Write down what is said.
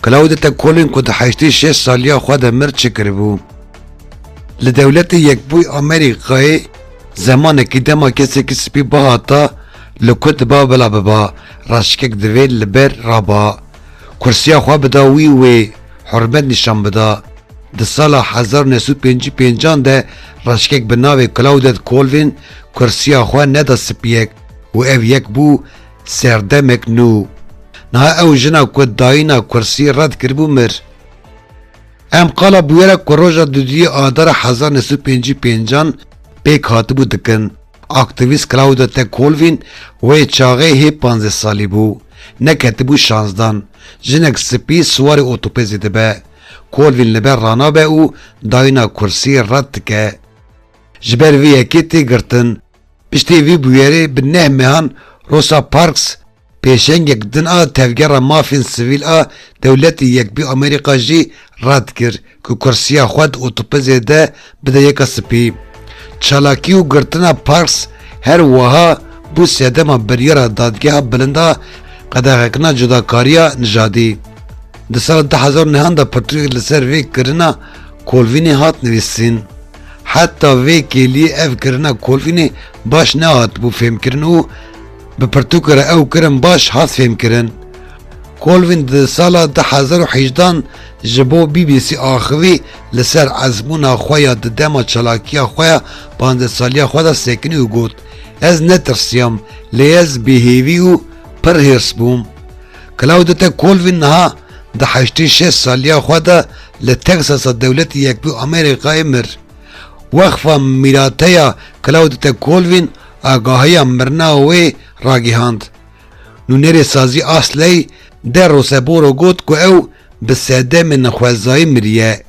کلاودتا کولین کو ده 86 سالیا خو ده مر چکر بو لدولت یکبوی امریکای زمان کی دما کسی کی سپی باهاتا لکت با بلا ببا راشکک دوی لبر رابا کرسیا خو بدا وی حرمت نشان بدا ده سال 1955 ده راشکک بناوی کلاودت کولوین کرسیا خو ندا سپیک و او یک بو سردمک نو نه او جنا کود داینا کرسی رد کربو مر ام قالا بویرا کروجا دودی آدار 1955 پیک هاتبو دکن اکتیویست کلاودت کولوین و چاغه هی 15 سالی بو نکتبو شانزدان جنک سپی سوار اوتوپیزی دبه کولوین لبر رانا به او داینا کرسی رد که جبر وی اکی تی گرتن پشتی وی بویره بنه مهان روسا پارکس پیشنگ یک دن تفگر مافین سویل دولت یک بی امریکا جی رد کر که کرسیا خود اوتوپیزی ده بده یکا سپی چالاکی و گرتنا پارکس هر وها بو سیدما بریارا دادگاه بلندا قداغکنا جداکاریا نجادی ده سال 2009 دا پرتوک لسر وی کرنا کولوینی هات نویسین حتی وی کلی اف کرنا کولوینی باش نه هات بو فهم کرن و به پرتوک را او کرن باش هات فهم کرن کولوین ده سال 2018 جبو بی بی سی آخوی لسر عزمونا خویا ده دما چلاکیا خویا 15 سالیا خودا سکنی و گوت از نترسیم لی از بیهیوی و پر هرس بوم کلاودتا کولوین نها ده 86 سالیا خودا لتکساس دولت یک بی امریکای مر وقفا میراتیا کلاودتا کولوین آگاهی مرنا وی راگیهاند نونری سازی اصلی در روسبورو گوت که او به ساده من خوزای مریه